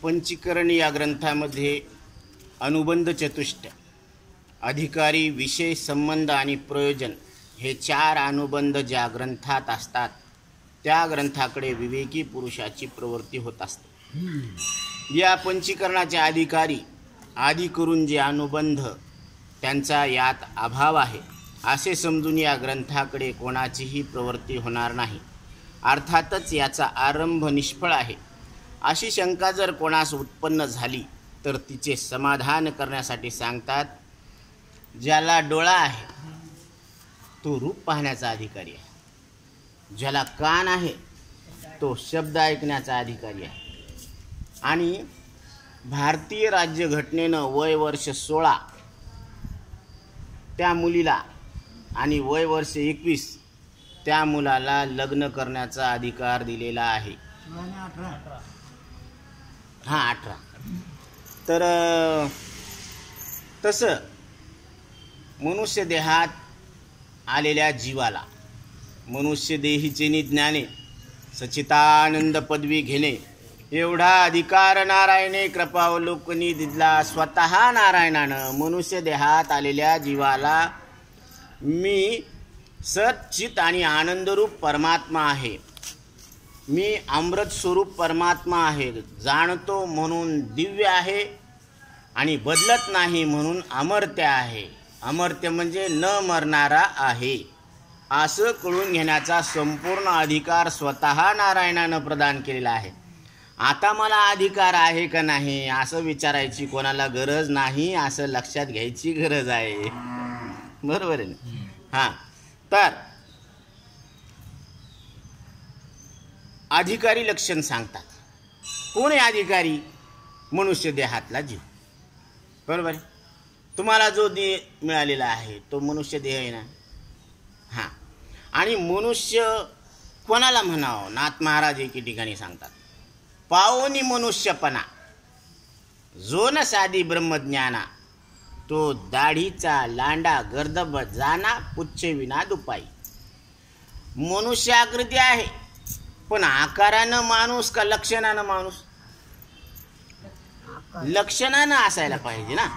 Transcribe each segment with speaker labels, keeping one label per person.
Speaker 1: पंचीकरण या ग्रंथामध्ये अनुबंध चतुष्टय, अधिकारी, विषय, संबंध आणि प्रयोजन हे 4 अनुबंध ज्या ग्रंथात असतात त्या ग्रंथाकडे विवेकी पुरुषाची प्रवृत्ती होत असते. या पंचीकरणाचे अधिकारी आदी करून जे अनुबंध त्यांचा यात अभाव आहे असे समजून या ग्रंथाकडे कोणाचीही प्रवृत्ती होणार नाही. अर्थातच याचा आरंभ निष्फळ आहे अशी शंका जर कोणास उत्पन्न झाली तर तिचे समाधान करण्यासाठी सांगतात, ज्याला डोळा आहे तो रूप पाहण्याचा अधिकारी आहे, ज्याला कान आहे तो शब्द ऐकण्याचा अधिकारी आहे. आणि भारतीय राज्यघटनेनं वय वर्ष 16 त्या मुलीला आणि वय वर्ष 21 त्या मुलाला लग्न करण्याचा अधिकार दिलेला आहे. 18. तर तसं मनुष्य देहात आलेल्या जीवाला मनुष्य देहीचे निज्ञाने सच्चिदानंद पदवी घेणे एवढा अधिकार नारायणे कृपावलोकनी दिला. स्वतः नारायणानं मनुष्य देहात आलेल्या जीवाला मी सच्चित आणि आनंदरूप परमात्मा आहे, मी अमृत स्वरूप परमात्मा आहे, जाणतो म्हणून दिव्य आहे आणि बदलत नाही म्हणून अमर्त्य आहे. अमर्त्य म्हणजे न मरणारा आहे असं कळून घेण्याचा संपूर्ण अधिकार स्वतः नारायणानं प्रदान केलेला आहे. आता मला अधिकार आहे का नाही असं विचारायची कोणाला गरज नाही, असं लक्षात घ्यायची गरज आहे. बरोबर आहे ना? हां. तर अधिकारी लक्षण सांगतात. कोण आहे अधिकारी? मनुष्य देहातला जीव. बरोबर आहे. तुम्हाला जो देह मिळालेला आहे तो मनुष्य देह आहे ना. हां. आणि मनुष्य कोणाला म्हणावं? नाथ महाराज एके ठिकाणी सांगतात, पावनी मनुष्यपणा जो न साधी ब्रह्मज्ञाना, तो दाढीचा लांडा गर्दभ जाना पुच्छे विना दुपाई. मनुष्य आकृती आहे पण आकारानं माणूस का लक्षणानं माणूस? लक्षणानं असायला पाहिजे ना.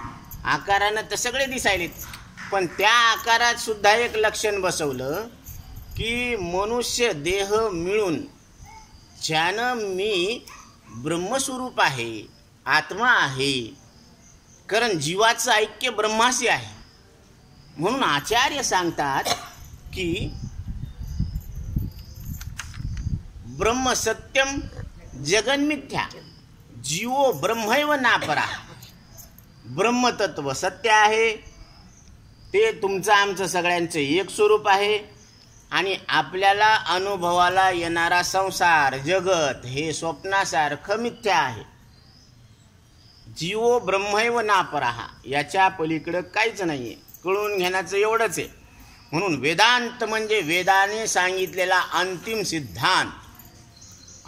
Speaker 1: आकारानं तर सगळे दिसायलेत, पण त्या आकारात सुद्धा एक लक्षण बसवलं की मनुष्य देह मिळून ज्यानं मी ब्रह्मस्वरूप आहे, आत्मा आहे, कारण जीवाचं ऐक्य ब्रह्माशी आहे. म्हणून आचार्य सांगतात की ब्रह्म सत्यम जगन्मिथ्या जीवो ब्रह्मैव नापरा. ब्रह्मतत्व सत्य आहे, ते तुमचं आमचं सगळ्यांचं एक स्वरूप आहे आणि आपल्याला अनुभवाला येणारा संसार जगत हे स्वप्नासारखं मिथ्या आहे. जीवो ब्रह्मैव नापराहा, याच्या पलीकडं काहीच नाही आहे. कळून घेण्याचं एवढंच आहे. म्हणून वेदांत म्हणजे वेदाने सांगितलेला अंतिम सिद्धांत,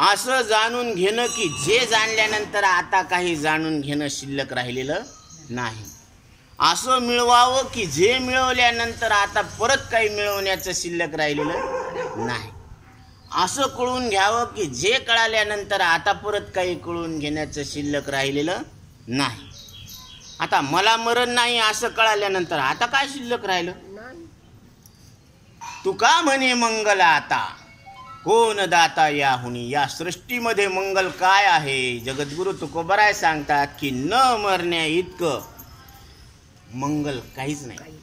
Speaker 1: असं जाणून घेणं की जे जाणल्यानंतर आता काही जाणून घेणं शिल्लक राहिलेलं नाही. असं मिळवावं की जे मिळवल्यानंतर आता परत काही मिळवण्याचं शिल्लक राहिलेलं नाही. असं कळून घ्यावं की जे कळाल्यानंतर आता परत काही कळून घेण्याचं शिल्लक राहिलेलं नाही. आता मला मरण नाही असं कळाल्यानंतर आता काय शिल्लक राहिलं? तुका म्हणे मंगल आता कोण दाता याहुनी. या सृष्टीमध्ये मंगल काय आहे? जगद्गुरु तुकोबराय सांगतात की न मरण्या इतकं मंगल काहीच नाही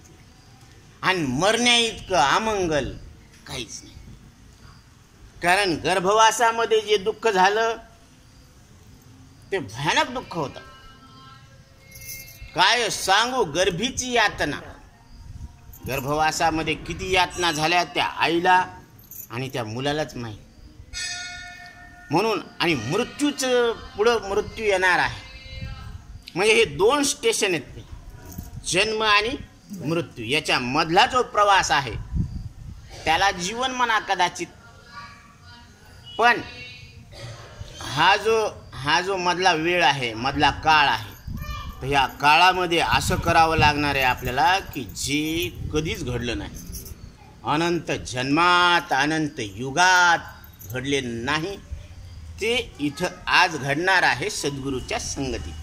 Speaker 1: आणि मरण्या इतकं अमंगल काहीच नाही. कारण गर्भवासामध्ये जे दुःख झालं ते भयानक दुःख होतं. काय सांगू, गर्भीची यातना. गर्भवासामध्ये किती यातना झाल्या त्या आईला आणि त्या मुलालाच माहीत. म्हणून आणि मृत्यूचं पुढं मृत्यू येणार आहे. म्हणजे हे 2 स्टेशन आहेत, जन्म आणि मृत्यू. याच्या मधला जो प्रवास आहे त्याला जीवन म्हणा कदाचित, पण हा जो मधला वेळ आहे, मधला काळ आहे, तर या काळामध्ये असं करावं लागणार आहे आपल्याला की जे कधीच घडलं नाही. अनंत जन्मात अनंत युगात घडले नाही ते इथं आज घडणार आहे सद्गुरूच्या संगतीत.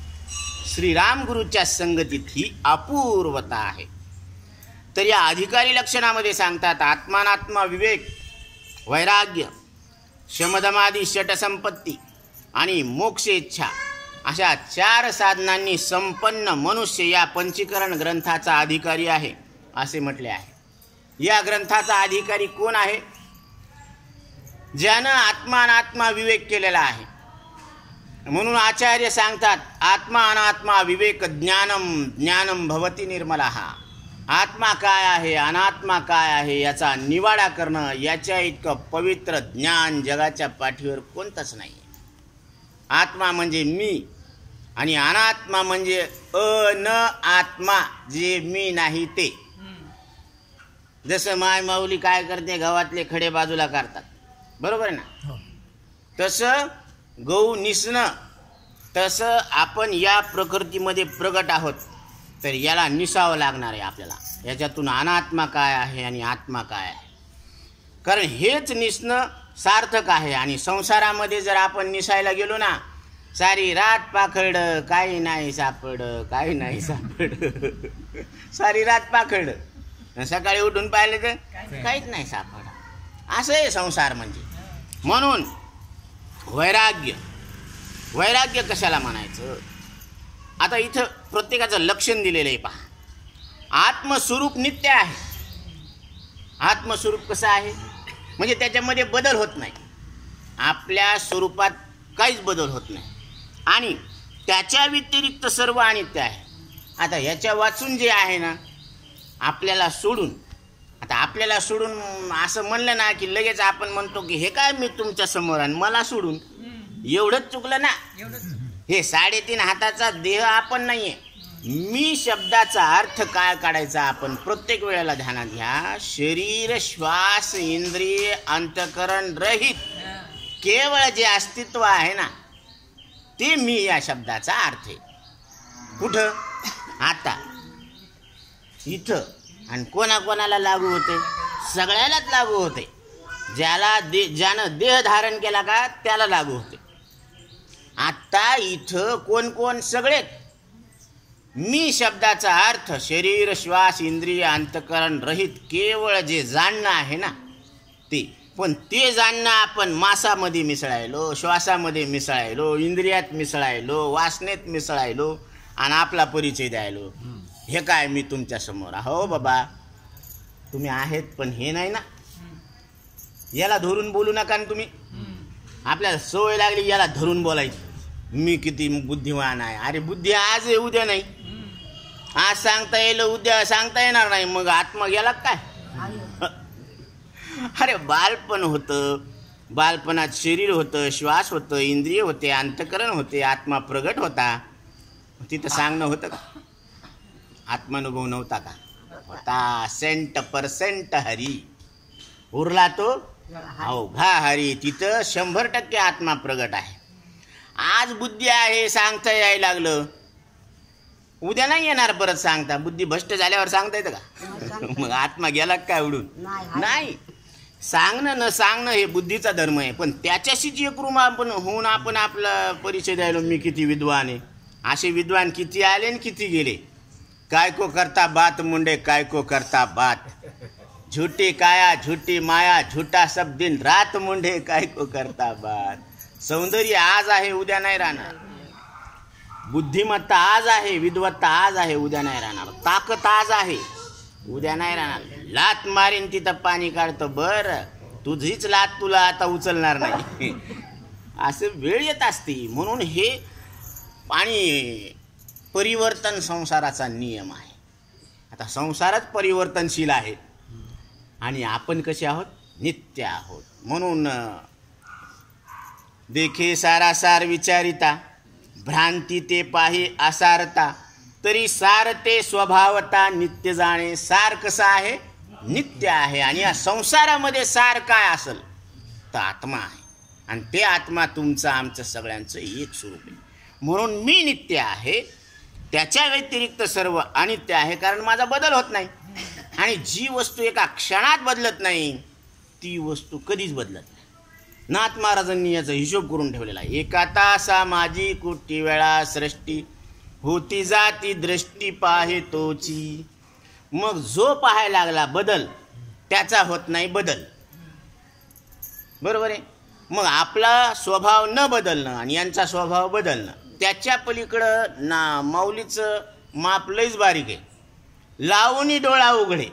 Speaker 1: श्रीरामगुरूच्या संगतीत ही अपूर्वता आहे. तर या अधिकारी लक्षणामध्ये सांगतात आत्मानात्मा विवेक, वैराग्य, शमदमादी षटसंपत्ती आणि मोक्षेच्छा अशा 4 साधनांनी संपन्न मनुष्य या पंचीकरण ग्रंथाचा अधिकारी आहे असे म्हटले आहे. या ग्रंथाचा अधिकारी कोण आहे? ज्यानं आत्मा अनात्मा विवेक केलेला आहे. म्हणून आचार्य सांगतात आत्मा अनात्मा विवेक ज्ञानम ज्ञानम भवती निर्मला. आत्मा काय आहे अनात्मा काय आहे याचा निवाडा करणं, याच्या इतकं पवित्र ज्ञान जगाच्या पाठीवर कोणतंच नाही. आत्मा म्हणजे मी आणि अनात्मा म्हणजे न आत्मा, जे मी नाही ते. जसं माय माऊली काय करते, गावातले खडे बाजूला करतात, बरोबर आहे ना? तसं गहू निसणं, तसं आपण या प्रकृतीमध्ये प्रगट आहोत. तर याला निसावं लागणार आहे आपल्याला. याच्यातून अनात्मा काय आहे आणि आत्मा काय आहे, कारण हेच निसणं सार्थक आहे. आणि संसारामध्ये जर आपण निसायला गेलो ना, सारी रात पाखड, काही नाही सापड, काही नाही सापड, सारी रात पाखड, सकाळी उठून पाहिलं तर काहीच नाही सापड. असं आहे संसार म्हणजे. म्हणून वैराग्य, वैराग्य कशाला म्हणायचं? आता इथं प्रत्येकाचं लक्षण दिलेलं आहे पहा. आत्मस्वरूप नित्य आहे. आत्मस्वरूप कसं आहे म्हणजे त्याच्यामध्ये बदल होत नाही. आपल्या स्वरूपात काहीच बदल होत नाही आणि त्याच्या व्यतिरिक्त सर्व अनित्य आहे. आता ह्याच्या वाचून जे आहे ना, आपल्याला सोडून, आता आपल्याला सोडून असं म्हणलं ना की लगेच आपण म्हणतो की हे काय मी तुमच्या समोर आणि मला सोडून, एवढंच चुकलं ना. हे 3.5 हाताचा देह आपण नाहीये. मी शब्दाचा अर्थ काय काढायचा आपण प्रत्येक वेळेला ध्यानात घ्या. शरीर, श्वास, इंद्रिय, अंतकरण रहित केवळ जे अस्तित्व आहे ना, ते मी या शब्दाचा अर्थ आहे. कुठं? आता इथं. आणि कोणाकोणाला लागू होते? सगळ्यालाच लागू होते. ज्यानं देह धारण केला का त्याला लागू होते. आता इथं कोण कोण? सगळेच. मी शब्दाचा अर्थ शरीर, श्वास, इंद्रिय, अंतकरण रहित केवळ जे जाणणं आहे ना ते. पण ते जाणणं आपण मासामध्ये मिसळायलो, श्वासामध्ये मिसळायलो, इंद्रियात मिसळायलो, वासनेत मिसळायलो आणि आपला परिचय द्यायलो. हे काय मी तुमच्या समोर. हो बाबा, तुम्ही आहेत पण हे नाही ना. याला धरून बोलू नका ना तुम्ही. आपल्याला सवय लागली याला धरून बोलायची. मी किती बुद्धिमान आहे. अरे बुद्धी आज आहे, उद्या नाही. आज सांगता येईल, उद्या सांगता येणार नाही. मग आत्मा गेला काय? अरे बालपण होतं, बालपणात शरीर होतं, श्वास होतं, इंद्रिय होते, अंतकरण होते, आत्मा प्रगट होता. तिथं सांगणं होतं का? आत्मानुभव नव्हता का? होता. 100% हरी उरला तो अवघा हरी. तिथं 100% आत्मा प्रगट आहे. आज बुद्धी आहे, सांगता यायला लागलं, उद्या नाही येणार परत सांगता. बुद्धी भ्रष्ट झाल्यावर सांगता येतं का? मग आत्मा गेला काय उडून? नाही. सांगणं न सांगणं हे बुद्धीचा धर्म आहे. पण त्याच्याशीच एकरूप आपण होऊन आपण आपला परिचय द्यायला मी किती विद्वान आहे. असे विद्वान किती आले आणि किती गेले. काय को करता बात मुंडे, काय को करता बात, झूठी काया झूठी माया, झूठा सब दिन रात मुंडे, काय को करता बात. सौंदर्य आज आहे, उद्या नाही राहणार. बुद्धिमत्ता आज आहे, विद्वत्ता आज आहे, उद्या नाही राहणार. ताकद आज आहे, उद्या नाही राहणार. लात मारीन तिथं पाणी काढतो, बरं तुझीच लात तुला आता उचलणार नाही. असं वेळ येत असते. म्हणून हे आणि परिवर्तन संसाराचा नियम आहे. आता संसारच परिवर्तनशील आहे आणि आपण कसे आहोत? नित्य आहोत. म्हणून देखे सारासार विचारिता, भ्रांती ते पाही असारता, तरी सारते स्वभावता नित्य जाणे. सार कसं आहे? नित्य आहे. आणि या संसारामध्ये सार काय असेल तर आत्मा आहे. आणि ते आत्मा तुमचं आमचं सगळ्यांचं एक स्वरूप आहे. म्हणून मी नित्य आहे, त्याच्या व्यतिरिक्त सर्व अनित्य आहे, कारण माझा बदल होत नाही. आणि जी वस्तू एका क्षणात बदलत नाही ती वस्तू कधीच बदलत नाही. नाथ महाराजांनी याचा हिशोब करून ठेवलेला आहे. एका तासा माझी कोटी वेळा सृष्टी होती जाती दृष्टी पाहे तोची. मग जो पाहायला लागला बदल त्याचा होत नाही बदल. बरोबर आहे. मग आपला स्वभाव न बदलणं आणि यांचा स्वभाव बदलणं, त्याच्या पलीकडं ना माऊलीचं माप लईच बारीक आहे. लावून डोळा उघडे,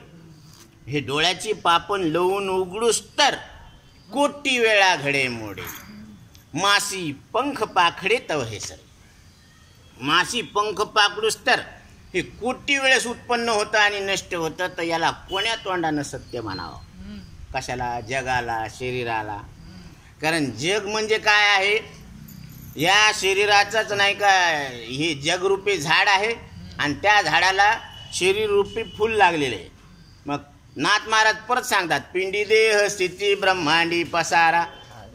Speaker 1: हे डोळ्याची पापण लवून उघडूस तर कोटी वेळा घडे मोडे. मासी पंख पाखडे तव हे सर. मासी पंख पाकडूस तर हे कोटी वेळेस उत्पन्न होतं आणि नष्ट होतं. तर याला कोण्या तोंडानं सत्य म्हणावं? कशाला? जगाला, शरीराला. कारण जग म्हणजे काय आहे? या शरीराचंच नाही का हे जगरूपी झाड आहे आणि त्या झाडाला शरीररूपी फूल लागलेले आहे. मग नाथ महाराज परत सांगतात, पिंडी देह स्थिती ब्रह्मांडी पसारा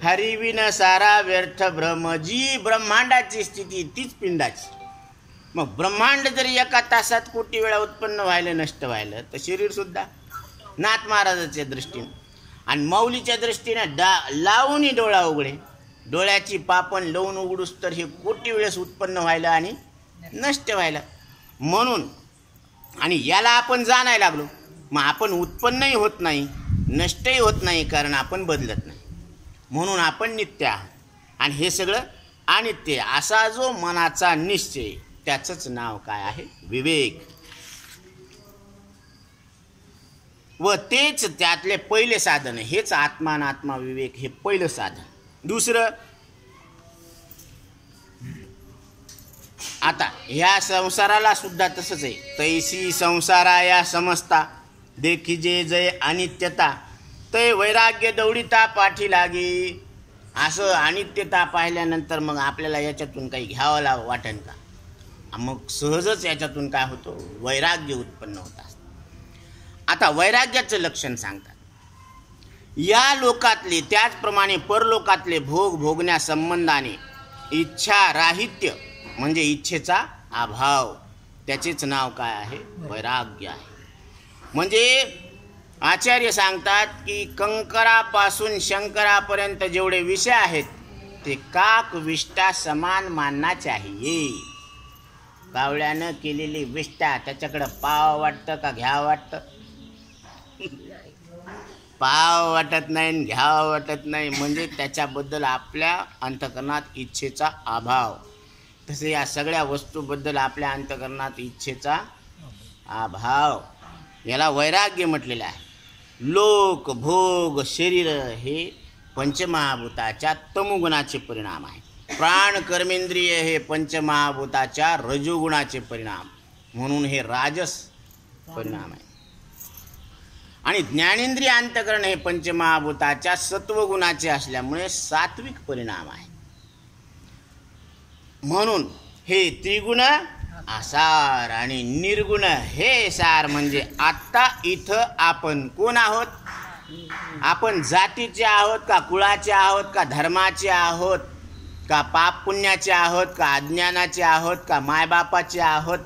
Speaker 1: हरिविन सारा व्यर्थ भ्रम. जी ब्रह्मांडाची स्थिती तीच पिंडाची. मग ब्रह्मांड जरी एका तासात कोटी वेळा उत्पन्न व्हायला नष्ट व्हायलं तर शरीरसुद्धा नाथ महाराजाच्या दृष्टीनं आणि माऊलीच्या दृष्टीनं लावून डोळा उघडे, डोळ्याची पापण लावून उघडूस तर हे कोटी वेळेस उत्पन्न व्हायला आणि नष्ट व्हायला. म्हणून आणि याला आपण जाणायला लागलो, मग आपण उत्पन्नही होत नाही नष्टही होत नाही, कारण आपण बदलत नाही. म्हणून आपण नित्य आहोत आणि हे सगळं अनित्य. असा जो मनाचा निश्चय, त्याचंच नाव काय आहे? विवेक. व तेच त्यातले पहिले साधन. हेच आत्मा विवेक हे पहिलं साधन. दुसरं, आता ह्या संसाराला सुद्धा तसंच आहे. तैसी संसारा या समजता देखिजे जय अनित्यता तै वैराग्य दौडिता पाठी लागे. असं अनित्यता पाहिल्यानंतर मग आपल्याला याच्यातून काही घ्यावं वाटेल का? मग सहजच याच्यातून काय होतं? वैराग्य उत्पन्न होत असतं. आता वैराग्याचं लक्षण सांगतात. या लोकातले त्याचप्रमाणे परलोकातले भोग भोगण्या संबंधाने इच्छा राहित्य म्हणजे इच्छेचा अभाव, त्याचेच नाव काय आहे? वैराग्य आहे. म्हणजे आचार्य सांगतात की कंकरापासून शंकरापर्यंत जेवढे विषय आहेत ते काक विष्ठा समान मानना चाहिए. कावळ्यानं केलेली विष्ठा त्याच्याकडं पाव वाटतं का घ्यावं वाटतं? पाव वाटत नाही, घ्यावं वाटत नाही. म्हणजे त्याच्याबद्दल आपल्या अंतःकरणात इच्छेचा अभाव. तसे या सगळ्या वस्तूबद्दल आपल्या अंतःकरणात इच्छेचा अभाव, याला वैराग्य म्हटलेलं आहे. लोक भोग शरीर हे पंचमहाभूताच्या तमोगुणाचे परिणाम आहे. प्राण कर्मेंद्रिय हे पंचमहाभूताच्या रजोगुणाचे परिणाम, म्हणून हे राजस परिणाम आहे. आणि ज्ञानेंद्रिय अंतःकरण हे पंचमहाभूताच्या सत्वगुणाचे असल्यामुळे सात्विक परिणाम आहे. म्हणून हे त्रिगुण आसार आणि निर्गुण हे सार. म्हणजे आत्ता इथं आपण कोण आहोत? आपण जातीचे आहोत का, कुळाचे आहोत का, धर्माचे आहोत का, पाप पुण्याचे आहोत का, अज्ञानाचे आहोत का, मायबापाचे आहोत?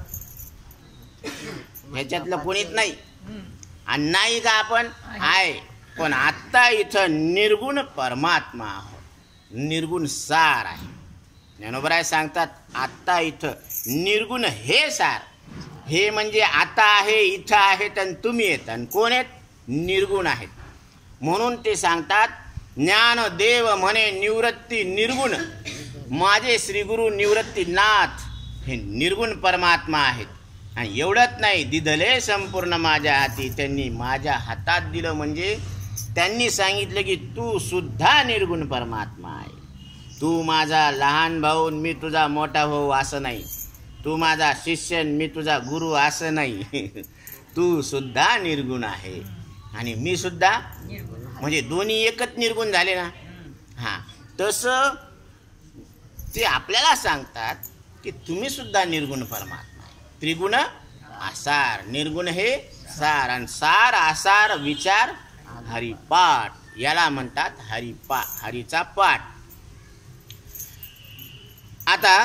Speaker 1: ह्याच्यातलं कोणीच नाही. आणि नाही का आपण आहे, पण आत्ता इथं निर्गुण परमात्मा आहोत. निर्गुण सार आहे. ज्ञानोबराय सांगतात आत्ता इथं निर्गुण हे सार. हे म्हणजे आता आहे, इथं आहेत आणि तुम्ही येत आणि कोण आहेत? निर्गुण आहेत. म्हणून ते सांगतात ज्ञानदेव म्हणे निवृत्ती निर्गुण. माझे श्रीगुरु निवृत्तीनाथ हे निर्गुण परमात्मा आहेत. आणि एवढंच नाही, दिधले संपूर्ण माझ्या हाती. त्यांनी माझ्या हातात दिलं म्हणजे त्यांनी सांगितलं की तू सुद्धा निर्गुण परमात्मा आहे. तू माझा लहान भाऊ, मी तुझा मोठा भाऊ असं नाही. तू माझा शिष्य, मी तुझा गुरु असं नाही. तू सुद्धा निर्गुण आहे आणि मी सुद्धा, म्हणजे दोन्ही एकच निर्गुण झाले ना. हां, तसं ते आपल्याला सांगतात की तुम्ही सुद्धा निर्गुण परमात्मा आहे. त्रिगुण आसार, निर्गुण हे सार, आणि सार आसार विचार हरिपाठ, याला म्हणतात हरीचा पाठ. आता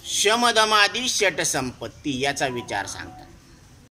Speaker 1: शमदमादी षट संपत्ती याचा विचार सांगतात.